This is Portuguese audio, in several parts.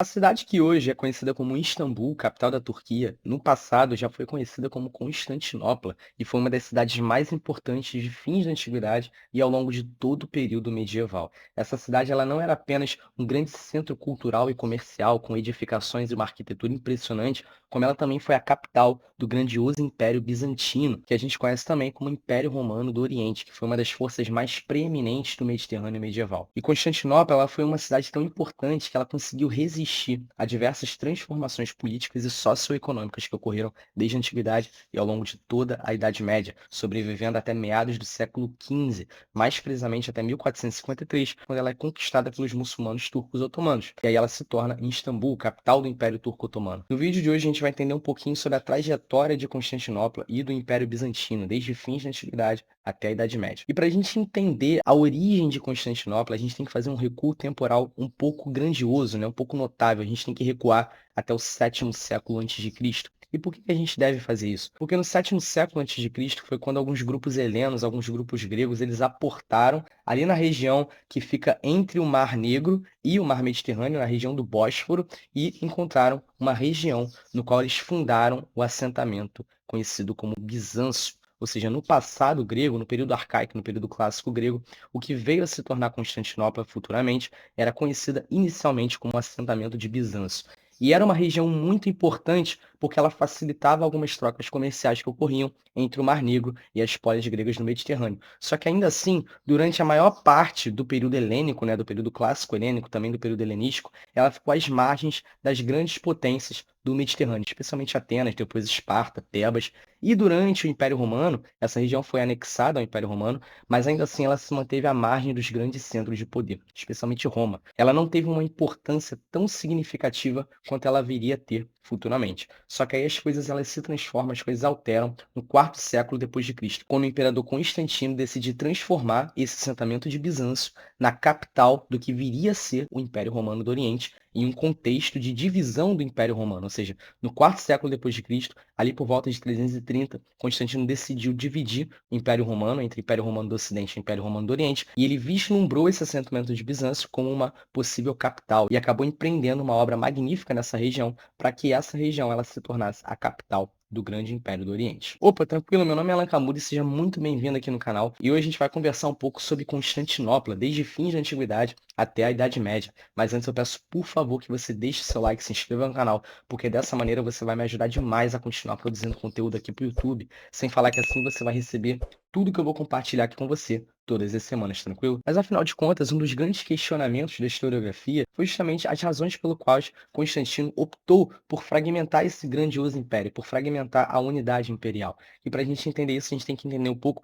A cidade que hoje é conhecida como Istambul, capital da Turquia, no passado já foi conhecida como Constantinopla e foi uma das cidades mais importantes de fins da antiguidade e ao longo de todo o período medieval. Essa cidade ela não era apenas um grande centro cultural e comercial com edificações e uma arquitetura impressionante, como ela também foi a capital do grandioso Império Bizantino, que a gente conhece também como Império Romano do Oriente, que foi uma das forças mais preeminentes do Mediterrâneo medieval. E Constantinopla ela foi uma cidade tão importante que ela conseguiu resistir a diversas transformações políticas e socioeconômicas que ocorreram desde a antiguidade e ao longo de toda a Idade Média, sobrevivendo até meados do século XV, mais precisamente até 1453, quando ela é conquistada pelos muçulmanos turcos otomanos. E aí ela se torna em Istambul, capital do Império Turco Otomano. No vídeo de hoje a gente vai entender um pouquinho sobre a trajetória de Constantinopla e do Império Bizantino, desde fins da antiguidade até a Idade Média. E para a gente entender a origem de Constantinopla, a gente tem que fazer um recuo temporal um pouco grandioso, né? Um pouco notável. A gente tem que recuar até o sétimo século antes de Cristo. E por que a gente deve fazer isso? Porque no sétimo século antes de Cristo foi quando alguns grupos helenos, alguns grupos gregos, eles aportaram ali na região que fica entre o Mar Negro e o Mar Mediterrâneo, na região do Bósforo, e encontraram uma região no qual eles fundaram o assentamento conhecido como Bizâncio. Ou seja, no passado grego, no período arcaico, no período clássico grego, o que veio a se tornar Constantinopla futuramente era conhecida inicialmente como assentamento de Bizâncio. E era uma região muito importante porque ela facilitava algumas trocas comerciais que ocorriam entre o Mar Negro e as polis gregas no Mediterrâneo. Só que ainda assim, durante a maior parte do período helênico, né, do período clássico helênico, também do período helenístico, ela ficou às margens das grandes potências do Mediterrâneo, especialmente Atenas, depois Esparta, Tebas. E durante o Império Romano, essa região foi anexada ao Império Romano, mas ainda assim ela se manteve à margem dos grandes centros de poder, especialmente Roma. Ela não teve uma importância tão significativa quanto ela viria a ter futuramente. Só que aí as coisas elas se transformam, as coisas alteram no quarto século depois de Cristo, quando o imperador Constantino decide transformar esse assentamento de Bizâncio na capital do que viria a ser o Império Romano do Oriente, em um contexto de divisão do Império Romano, ou seja, no quarto século depois de Cristo, ali por volta de 330, Constantino decidiu dividir o Império Romano entre o Império Romano do Ocidente e o Império Romano do Oriente, e ele vislumbrou esse assentamento de Bizâncio como uma possível capital e acabou empreendendo uma obra magnífica nessa região para que essa região ela se tornasse a capital do grande Império do Oriente. Opa, tranquilo, meu nome é Alan Camuri, seja muito bem-vindo aqui no canal. E hoje a gente vai conversar um pouco sobre Constantinopla, desde fins da antiguidade até a Idade Média. Mas antes eu peço, por favor, que você deixe seu like, se inscreva no canal, porque dessa maneira você vai me ajudar demais a continuar produzindo conteúdo aqui pro YouTube, sem falar que assim você vai receber tudo que eu vou compartilhar aqui com você todas as semanas, tranquilo? Mas afinal de contas, um dos grandes questionamentos da historiografia foi justamente as razões pelo quais Constantino optou por fragmentar esse grandioso império, por fragmentar a unidade imperial. E para a gente entender isso, a gente tem que entender um pouco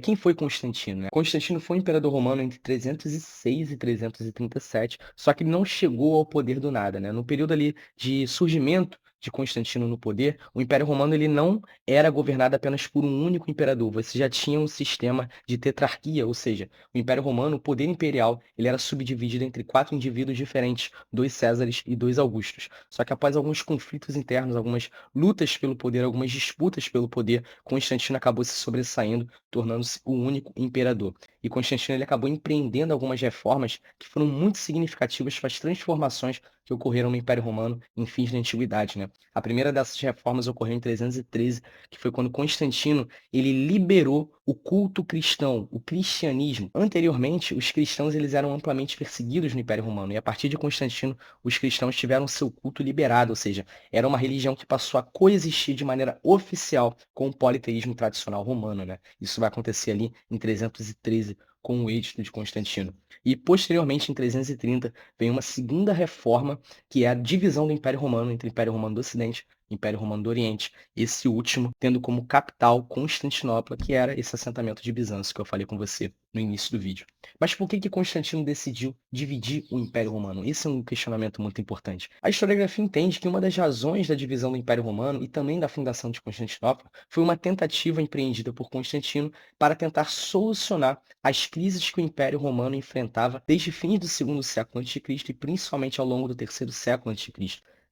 quem foi Constantino, né? Constantino foi um imperador romano entre 306 e 337, só que ele não chegou ao poder do nada, né? No período ali de surgimento de Constantino no poder, o Império Romano ele não era governado apenas por um único imperador. Você já tinha um sistema de tetrarquia, ou seja, o Império Romano, o poder imperial, ele era subdividido entre quatro indivíduos diferentes, dois Césares e dois Augustos. Só que após alguns conflitos internos, algumas lutas pelo poder, algumas disputas pelo poder, Constantino acabou se sobressaindo, tornando-se o único imperador. E Constantino ele acabou empreendendo algumas reformas que foram muito significativas para as transformações que ocorreram no Império Romano em fins da antiguidade, né? A primeira dessas reformas ocorreu em 313, que foi quando Constantino ele liberou o culto cristão, o cristianismo. Anteriormente, os cristãos eles eram amplamente perseguidos no Império Romano, e a partir de Constantino, os cristãos tiveram seu culto liberado, ou seja, era uma religião que passou a coexistir de maneira oficial com o politeísmo tradicional romano, né? Isso vai acontecer ali em 313 com o edito de Constantino. E posteriormente, em 330, vem uma segunda reforma, que é a divisão do Império Romano entre o Império Romano do Ocidente e o Império Romano do Oriente, esse último tendo como capital Constantinopla, que era esse assentamento de Bizâncio que eu falei com você no início do vídeo. Mas por que Constantino decidiu dividir o Império Romano? Esse é um questionamento muito importante. A historiografia entende que uma das razões da divisão do Império Romano e também da fundação de Constantinopla foi uma tentativa empreendida por Constantino para tentar solucionar as crises que o Império Romano enfrentava desde fins do segundo século a.C. e principalmente ao longo do terceiro século a.C.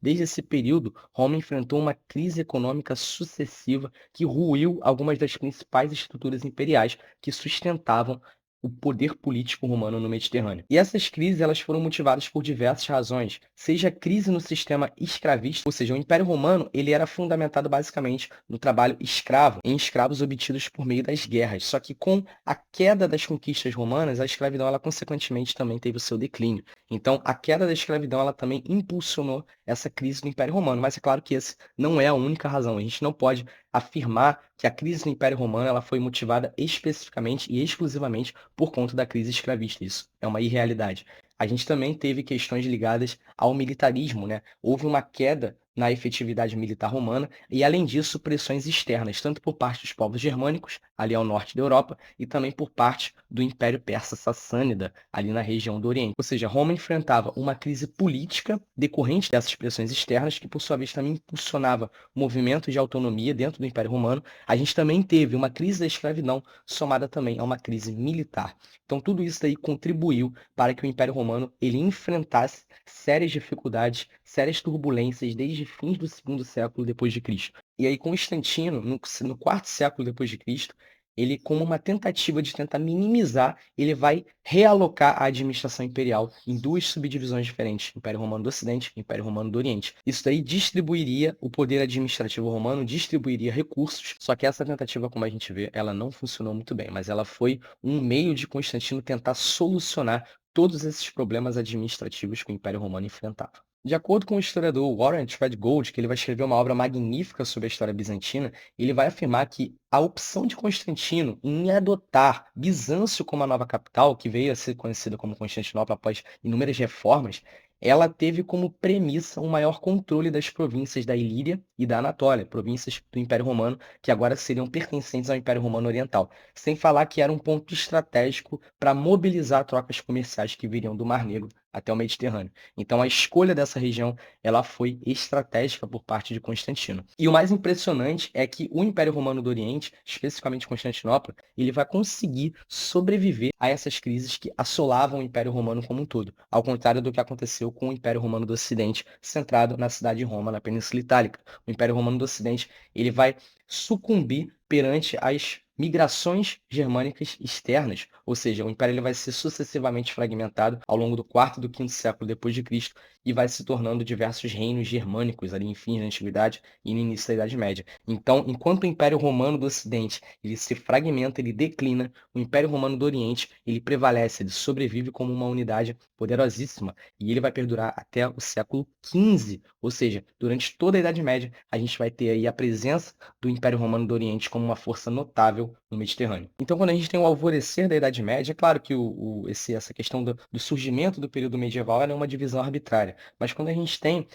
Desde esse período, Roma enfrentou uma crise econômica sucessiva que ruiu algumas das principais estruturas imperiais que sustentavam o poder político romano no Mediterrâneo. E essas crises elas foram motivadas por diversas razões, seja a crise no sistema escravista, ou seja, o Império Romano ele era fundamentado basicamente no trabalho escravo, em escravos obtidos por meio das guerras. Só que com a queda das conquistas romanas, a escravidão ela consequentemente também teve o seu declínio. Então, a queda da escravidão ela também impulsionou essa crise do Império Romano. Mas é claro que esse não é a única razão. A gente não pode afirmar que a crise do Império Romano ela foi motivada especificamente e exclusivamente por conta da crise escravista. Isso é uma irrealidade. A gente também teve questões ligadas ao militarismo, né? Houve uma queda na efetividade militar romana e, além disso, pressões externas, tanto por parte dos povos germânicos, ali ao norte da Europa, e também por parte do Império Persa Sassânida, ali na região do Oriente. Ou seja, Roma enfrentava uma crise política decorrente dessas pressões externas, que por sua vez também impulsionava movimentos de autonomia dentro do Império Romano. A gente também teve uma crise da escravidão, somada também a uma crise militar. Então, tudo isso daí contribuiu para que o Império Romano ele enfrentasse sérias dificuldades, sérias turbulências desde fins do segundo século depois de Cristo. E aí Constantino, no quarto século depois de Cristo, ele, como uma tentativa de tentar minimizar, ele vai realocar a administração imperial em duas subdivisões diferentes, Império Romano do Ocidente e Império Romano do Oriente. Isso daí distribuiria o poder administrativo romano, distribuiria recursos, só que essa tentativa, como a gente vê, ela não funcionou muito bem, mas ela foi um meio de Constantino tentar solucionar todos esses problemas administrativos que o Império Romano enfrentava. De acordo com o historiador Warren Treadgold, que ele vai escrever uma obra magnífica sobre a história bizantina, ele vai afirmar que a opção de Constantino em adotar Bizâncio como a nova capital, que veio a ser conhecida como Constantinopla após inúmeras reformas, ela teve como premissa um maior controle das províncias da Ilíria e da Anatólia, províncias do Império Romano, que agora seriam pertencentes ao Império Romano Oriental. Sem falar que era um ponto estratégico para mobilizar trocas comerciais que viriam do Mar Negro até o Mediterrâneo. Então, a escolha dessa região ela foi estratégica por parte de Constantino. E o mais impressionante é que o Império Romano do Oriente, especificamente Constantinopla, ele vai conseguir sobreviver a essas crises que assolavam o Império Romano como um todo, ao contrário do que aconteceu com o Império Romano do Ocidente, centrado na cidade de Roma, na Península Itálica. O Império Romano do Ocidente ele vai sucumbir perante as migrações germânicas externas, ou seja, o império ele vai ser sucessivamente fragmentado ao longo do quarto e do quinto século depois de Cristo e vai se tornando diversos reinos germânicos ali em fins da antiguidade e no início da Idade Média. Então, enquanto o Império Romano do Ocidente ele se fragmenta, ele declina, o Império Romano do Oriente ele prevalece, ele sobrevive como uma unidade poderosíssima e ele vai perdurar até o século XV, ou seja, durante toda a Idade Média a gente vai ter aí a presença do Império Romano do Oriente como uma força notável no Mediterrâneo. Então, quando a gente tem o alvorecer da Idade Média, é claro que essa questão do surgimento do período medieval ela é uma divisão arbitrária, mas quando a gente tem,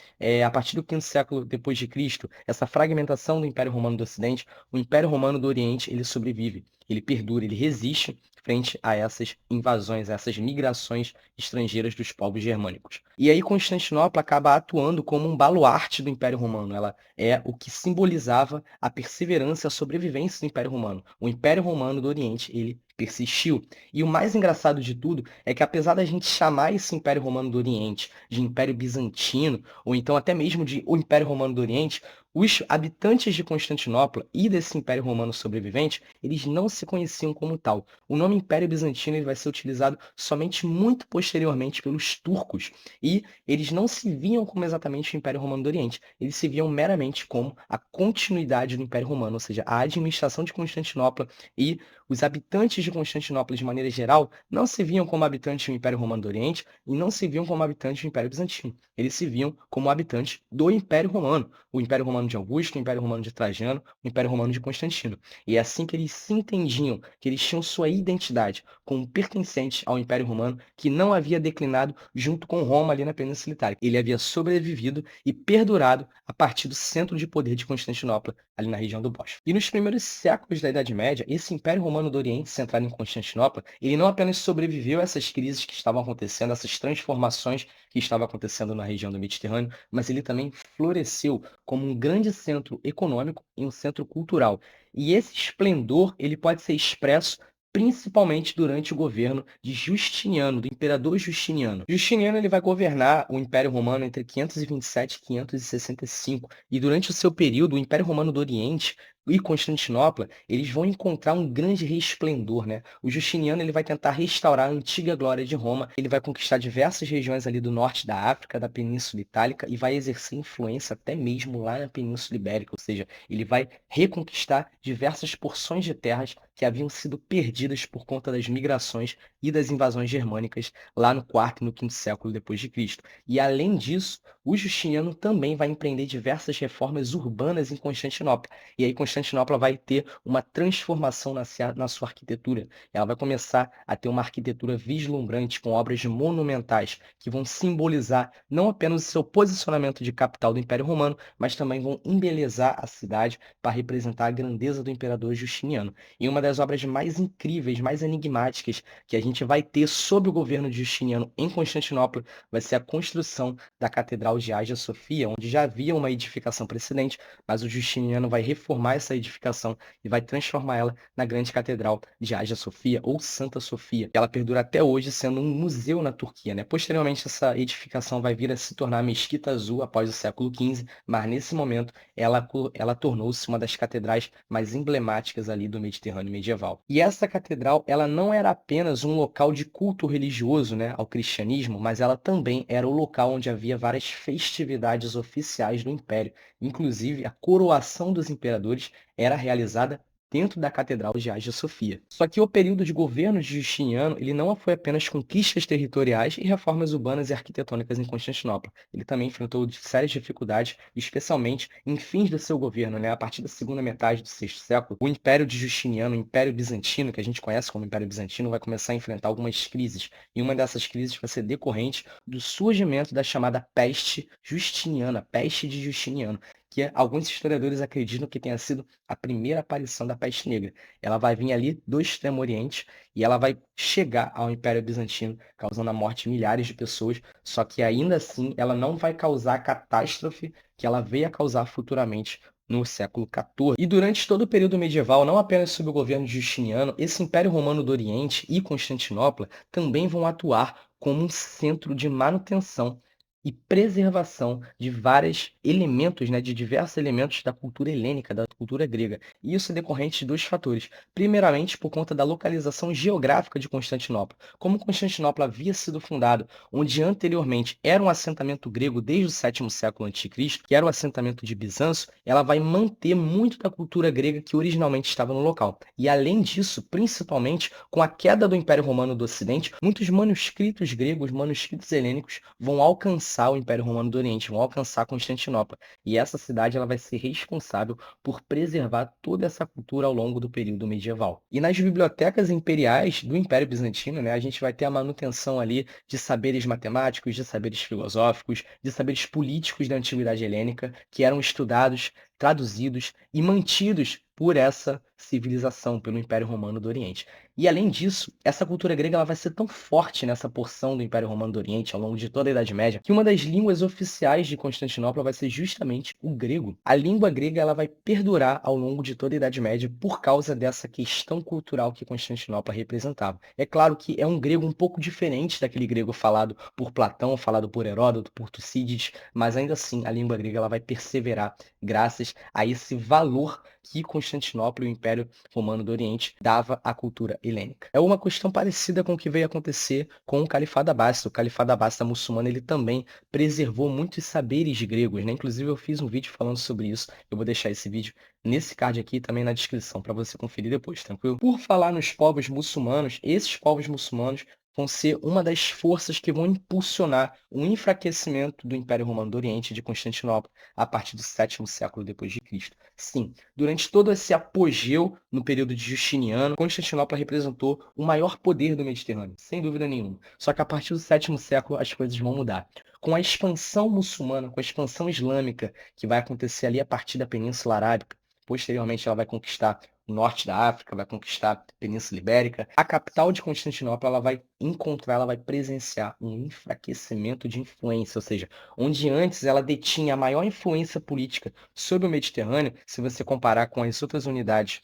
a partir do quinto século depois de Cristo, essa fragmentação do Império Romano do Ocidente, o Império Romano do Oriente ele sobrevive, ele perdura, ele resiste frente a essas invasões, a essas migrações estrangeiras dos povos germânicos. E aí Constantinopla acaba atuando como um baluarte do Império Romano. Ela é o que simbolizava a perseverança e a sobrevivência do Império Romano. O Império Romano do Oriente, ele persistiu. E o mais engraçado de tudo é que apesar da gente chamar esse Império Romano do Oriente de Império Bizantino, ou então até mesmo de o Império Romano do Oriente, os habitantes de Constantinopla e desse Império Romano sobrevivente, eles não se conheciam como tal. O nome Império Bizantino ele vai ser utilizado somente muito posteriormente pelos turcos, e eles não se viam como exatamente o Império Romano do Oriente, eles se viam meramente como a continuidade do Império Romano, ou seja, a administração de Constantinopla e os habitantes de Constantinopla, de maneira geral, não se viam como habitantes do Império Romano do Oriente e não se viam como habitantes do Império Bizantino. Eles se viam como habitantes do Império Romano, o Império Romano de Augusto, o Império Romano de Trajano, o Império Romano de Constantino. E é assim que eles se entendiam, que eles tinham sua identidade como pertencentes ao Império Romano, que não havia declinado junto com Roma ali na Península Itálica. Ele havia sobrevivido e perdurado a partir do centro de poder de Constantinopla, ali na região do Bósforo. E nos primeiros séculos da Idade Média, esse Império Romano do Oriente, centrado em Constantinopla, ele não apenas sobreviveu a essas crises que estavam acontecendo, essas transformações que estavam acontecendo na região do Mediterrâneo, mas ele também floresceu como um grande centro econômico e um centro cultural. E esse esplendor ele pode ser expresso principalmente durante o governo de Justiniano, do imperador Justiniano. Justiniano ele vai governar o Império Romano entre 527 e 565, e durante o seu período, o Império Romano do Oriente e Constantinopla, eles vão encontrar um grande resplendor, né? O Justiniano ele vai tentar restaurar a antiga glória de Roma, ele vai conquistar diversas regiões ali do norte da África, da Península Itálica e vai exercer influência até mesmo lá na Península Ibérica, ou seja, ele vai reconquistar diversas porções de terras que haviam sido perdidas por conta das migrações e das invasões germânicas lá no quarto e no quinto século depois de Cristo. E além disso, o Justiniano também vai empreender diversas reformas urbanas em Constantinopla. E aí Constantinopla vai ter uma transformação na sua arquitetura. Ela vai começar a ter uma arquitetura vislumbrante com obras monumentais que vão simbolizar não apenas o seu posicionamento de capital do Império Romano, mas também vão embelezar a cidade para representar a grandeza do imperador Justiniano. E uma das obras mais incríveis, mais enigmáticas que a gente vai ter sob o governo de Justiniano em Constantinopla vai ser a construção da Catedral de Hagia Sofia, onde já havia uma edificação precedente, mas o Justiniano vai reformar essa edificação e vai transformar ela na grande Catedral de Hagia Sofia ou Santa Sofia. Ela perdura até hoje sendo um museu na Turquia, né? Posteriormente, essa edificação vai vir a se tornar a Mesquita Azul após o século XV, mas nesse momento ela tornou-se uma das catedrais mais emblemáticas ali do Mediterrâneo medieval. E essa catedral, ela não era apenas um local de culto religioso, né, ao cristianismo, mas ela também era o local onde havia várias festividades oficiais do Império. Inclusive, a coroação dos imperadores era realizada dentro da Catedral de Hagia Sofia. Só que o período de governo de Justiniano, ele não foi apenas conquistas territoriais e reformas urbanas e arquitetônicas em Constantinopla. Ele também enfrentou sérias dificuldades, especialmente em fins do seu governo, né? A partir da segunda metade do sexto século, o Império de Justiniano, o Império Bizantino, que a gente conhece como Império Bizantino, vai começar a enfrentar algumas crises. E uma dessas crises vai ser decorrente do surgimento da chamada peste justiniana, peste de Justiniano, que alguns historiadores acreditam que tenha sido a primeira aparição da peste negra. Ela vai vir ali do Extremo Oriente e ela vai chegar ao Império Bizantino, causando a morte de milhares de pessoas, só que ainda assim ela não vai causar a catástrofe que ela veio a causar futuramente no século XIV. E durante todo o período medieval, não apenas sob o governo de Justiniano, esse Império Romano do Oriente e Constantinopla também vão atuar como um centro de manutenção e preservação de vários elementos, né, de diversos elementos da cultura helênica, da cultura grega. E isso é decorrente de dois fatores. Primeiramente, por conta da localização geográfica de Constantinopla. Como Constantinopla havia sido fundado, onde anteriormente era um assentamento grego desde o sétimo século a.C., que era o assentamento de Bizâncio, ela vai manter muito da cultura grega que originalmente estava no local. E além disso, principalmente com a queda do Império Romano do Ocidente, muitos manuscritos gregos, manuscritos helênicos vão alcançar o Império Romano do Oriente, vão alcançar Constantinopla. E essa cidade ela vai ser responsável por preservar toda essa cultura ao longo do período medieval. E nas bibliotecas imperiais do Império Bizantino, né, a gente vai ter a manutenção ali de saberes matemáticos, de saberes filosóficos, de saberes políticos da Antiguidade Helênica, que eram estudados, traduzidos e mantidos por essa civilização, pelo Império Romano do Oriente. E além disso, essa cultura grega ela vai ser tão forte nessa porção do Império Romano do Oriente ao longo de toda a Idade Média, que uma das línguas oficiais de Constantinopla vai ser justamente o grego. A língua grega ela vai perdurar ao longo de toda a Idade Média por causa dessa questão cultural que Constantinopla representava. É claro que é um grego um pouco diferente daquele grego falado por Platão, falado por Heródoto, por Tucídides, mas ainda assim a língua grega ela vai perseverar graças a esse valor que Constantinopla e o Império Romano do Oriente dava à cultura helênica. É uma questão parecida com o que veio acontecer com o Califado Abássida. O Califado Abássida muçulmano ele também preservou muitos saberes gregos, né? Inclusive eu fiz um vídeo falando sobre isso. Eu vou deixar esse vídeo nesse card aqui e também na descrição para você conferir depois, tranquilo? Por falar nos povos muçulmanos, esses povos muçulmanos vão ser uma das forças que vão impulsionar o enfraquecimento do Império Romano do Oriente de Constantinopla a partir do sétimo século depois de Cristo. Sim, durante todo esse apogeu no período de Justiniano, Constantinopla representou o maior poder do Mediterrâneo, sem dúvida nenhuma. Só que a partir do sétimo século as coisas vão mudar. Com a expansão muçulmana, com a expansão islâmica que vai acontecer ali a partir da Península Arábica, posteriormente ela vai conquistar o norte da África, vai conquistar a Península Ibérica. A capital de Constantinopla ela vai encontrar, ela vai presenciar um enfraquecimento de influência, ou seja, onde antes ela detinha a maior influência política sobre o Mediterrâneo, se você comparar com as outras unidades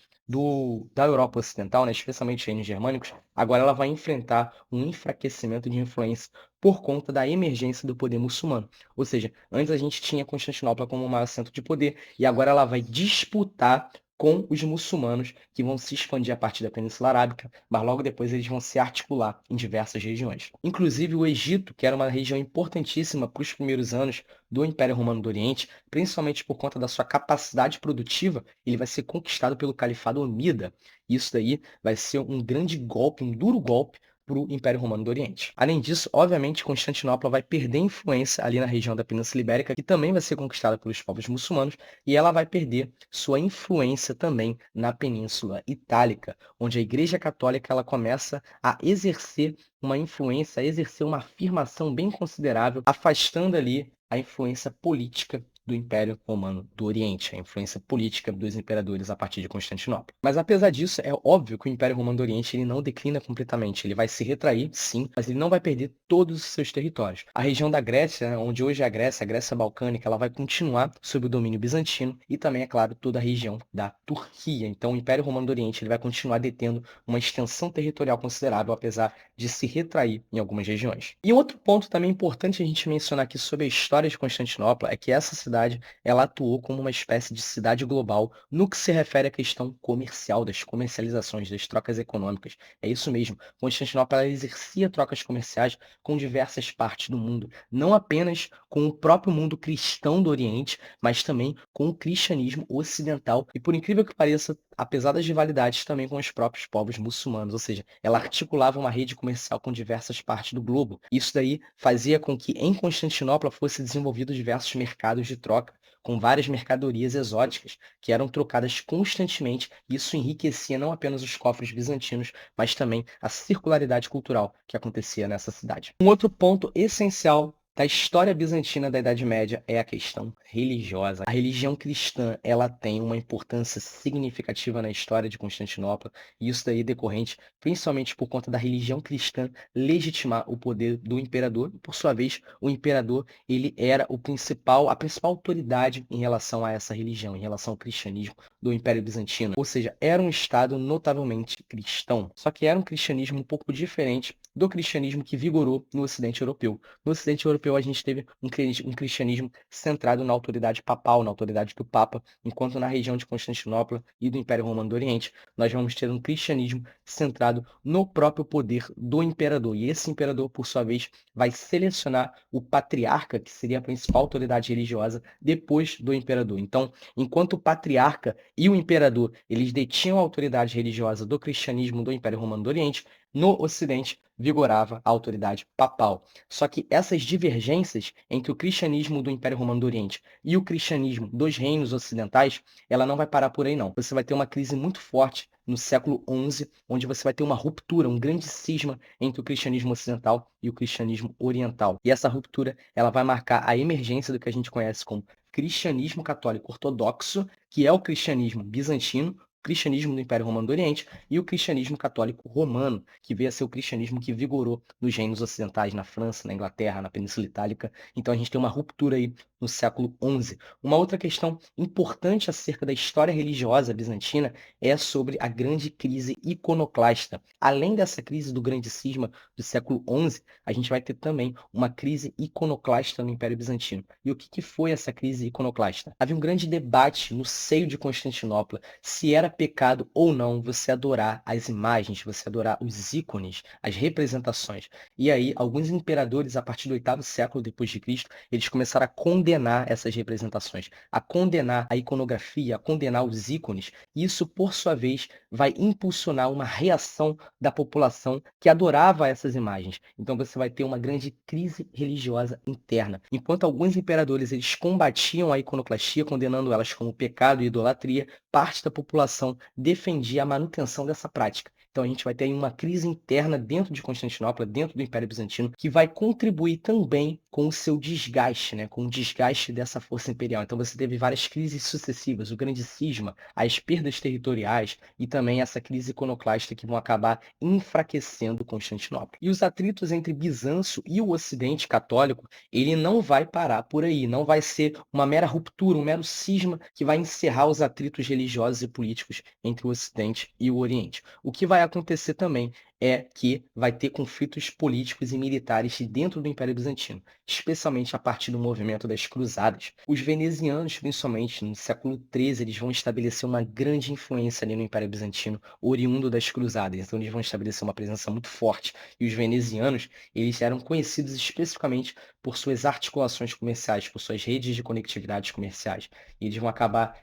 da Europa Ocidental, né, especialmente os reinos germânicos, agora ela vai enfrentar um enfraquecimento de influência por conta da emergência do poder muçulmano. Ou seja, antes a gente tinha Constantinopla como o maior centro de poder e agora ela vai disputar com os muçulmanos, que vão se expandir a partir da Península Arábica, mas logo depois eles vão se articular em diversas regiões. Inclusive o Egito, que era uma região importantíssima para os primeiros anos do Império Romano do Oriente, principalmente por conta da sua capacidade produtiva, ele vai ser conquistado pelo Califado Omida. Isso daí vai ser um grande golpe, um duro golpe para o Império Romano do Oriente. Além disso, obviamente, Constantinopla vai perder influência ali na região da Península Ibérica, que também vai ser conquistada pelos povos muçulmanos, e ela vai perder sua influência também na Península Itálica, onde a Igreja Católica ela começa a exercer uma influência, a exercer uma afirmação bem considerável, afastando ali a influência política do Império Romano do Oriente, a influência política dos imperadores a partir de Constantinopla. Mas apesar disso, é óbvio que o Império Romano do Oriente ele não declina completamente, ele vai se retrair, sim, mas ele não vai perder todos os seus territórios. A região da Grécia, né, onde hoje é a Grécia Balcânica, ela vai continuar sob o domínio bizantino e também, é claro, toda a região da Turquia. Então, o Império Romano do Oriente ele vai continuar detendo uma extensão territorial considerável, apesar de se retrair em algumas regiões. E outro ponto também importante a gente mencionar aqui sobre a história de Constantinopla é que essa cidade ela atuou como uma espécie de cidade global no que se refere à questão comercial, das comercializações, das trocas econômicas. É isso mesmo. Constantinopla ela exercia trocas comerciais com diversas partes do mundo, não apenas com o próprio mundo cristão do Oriente, mas também com o cristianismo ocidental. E por incrível que pareça, apesar das rivalidades também com os próprios povos muçulmanos, ou seja, ela articulava uma rede comercial com diversas partes do globo. Isso daí fazia com que em Constantinopla fosse desenvolvido diversos mercados de troca, com várias mercadorias exóticas que eram trocadas constantemente. Isso enriquecia não apenas os cofres bizantinos, mas também a circularidade cultural que acontecia nessa cidade. Um outro ponto essencial da história bizantina da Idade Média é a questão religiosa. A religião cristã, ela tem uma importância significativa na história de Constantinopla, e isso daí decorrente principalmente por conta da religião cristã legitimar o poder do imperador, e por sua vez, o imperador, ele era a principal autoridade em relação a essa religião, em relação ao cristianismo do Império Bizantino. Ou seja, era um estado notavelmente cristão. Só que era um cristianismo um pouco diferente do cristianismo que vigorou no Ocidente Europeu. No Ocidente Europeu, a gente teve um cristianismo centrado na autoridade papal, na autoridade do Papa, enquanto na região de Constantinopla e do Império Romano do Oriente, nós vamos ter um cristianismo centrado no próprio poder do imperador. E esse imperador, por sua vez, vai selecionar o patriarca, que seria a principal autoridade religiosa, depois do imperador. Então, enquanto o patriarca e o imperador, eles detinham a autoridade religiosa do cristianismo do Império Romano do Oriente, no Ocidente vigorava a autoridade papal. Só que essas divergências entre o cristianismo do Império Romano do Oriente e o cristianismo dos reinos ocidentais, ela não vai parar por aí, não. Você vai ter uma crise muito forte no século XI, onde você vai ter uma ruptura, um grande cisma entre o cristianismo ocidental e o cristianismo oriental. E essa ruptura, ela vai marcar a emergência do que a gente conhece como cristianismo católico ortodoxo, que é o cristianismo bizantino, cristianismo do Império Romano do Oriente e o cristianismo católico romano, que veio a ser o cristianismo que vigorou nos reinos ocidentais, na França, na Inglaterra, na Península Itálica. Então a gente tem uma ruptura aí no século XI. Uma outra questão importante acerca da história religiosa bizantina é sobre a grande crise iconoclasta. Além dessa crise do grande cisma do século XI, a gente vai ter também uma crise iconoclasta no Império Bizantino. E o que foi essa crise iconoclasta? Havia um grande debate no seio de Constantinopla se era pecado ou não você adorar as imagens, você adorar os ícones, as representações. E aí, alguns imperadores, a partir do 8º século depois de Cristo, eles começaram a condenar essas representações, a condenar a iconografia, a condenar os ícones. E isso, por sua vez, vai impulsionar uma reação da população que adorava essas imagens. Então você vai ter uma grande crise religiosa interna. Enquanto alguns imperadores eles combatiam a iconoclastia, condenando elas como pecado e idolatria, parte da população defendia a manutenção dessa prática. Então a gente vai ter aí uma crise interna dentro de Constantinopla, dentro do Império Bizantino, que vai contribuir também com o seu desgaste, né? Com o desgaste dessa força imperial. Então você teve várias crises sucessivas, o grande cisma, as perdas territoriais e também essa crise iconoclasta que vão acabar enfraquecendo Constantinopla. E os atritos entre Bizâncio e o Ocidente católico, ele não vai parar por aí, não vai ser uma mera ruptura, um mero cisma que vai encerrar os atritos religiosos e políticos entre o Ocidente e o Oriente. O que vai acontecer também é que vai ter conflitos políticos e militares dentro do Império Bizantino, especialmente a partir do movimento das Cruzadas. Os venezianos, principalmente no século XIII, eles vão estabelecer uma grande influência ali no Império Bizantino, oriundo das Cruzadas. Então eles vão estabelecer uma presença muito forte. E os venezianos, eles eram conhecidos especificamente por suas articulações comerciais, por suas redes de conectividades comerciais. E eles vão acabar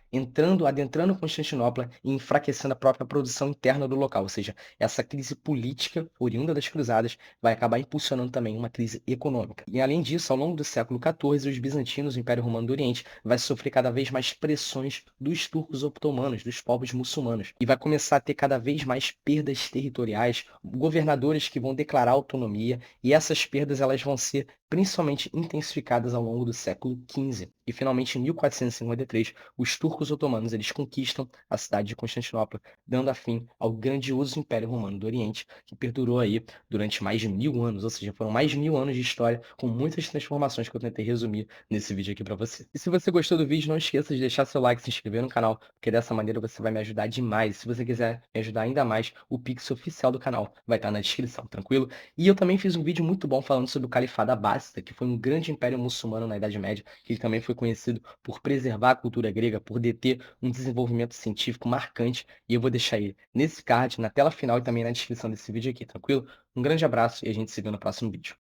adentrando Constantinopla e enfraquecendo a própria produção interna do local, ou seja, essa crise política oriunda das cruzadas vai acabar impulsionando também uma crise econômica. E além disso, ao longo do século XIV, os bizantinos, o Império Romano do Oriente, vai sofrer cada vez mais pressões dos turcos otomanos, dos povos muçulmanos, e vai começar a ter cada vez mais perdas territoriais, governadores que vão declarar autonomia, e essas perdas elas vão ser principalmente intensificadas ao longo do século XV. E finalmente, em 1453, os turcos otomanos eles conquistam a cidade de Constantinopla, dando fim ao grandioso Império Romano do Oriente, que perdurou aí durante mais de 1000 anos, ou seja, foram mais de 1000 anos de história, com muitas transformações que eu tentei resumir nesse vídeo aqui para você. E se você gostou do vídeo, não esqueça de deixar seu like, se inscrever no canal, porque dessa maneira você vai me ajudar demais. Se você quiser me ajudar ainda mais, o Pix oficial do canal vai estar na descrição, tranquilo? E eu também fiz um vídeo muito bom falando sobre o Califado Abássida, que foi um grande império muçulmano na Idade Média, que ele também foi conhecido por preservar a cultura grega, por deter um desenvolvimento científico marcante, e eu vou deixar ele nesse card, na tela final e também na descrição desse vídeo aqui, tranquilo? Um grande abraço e a gente se vê no próximo vídeo.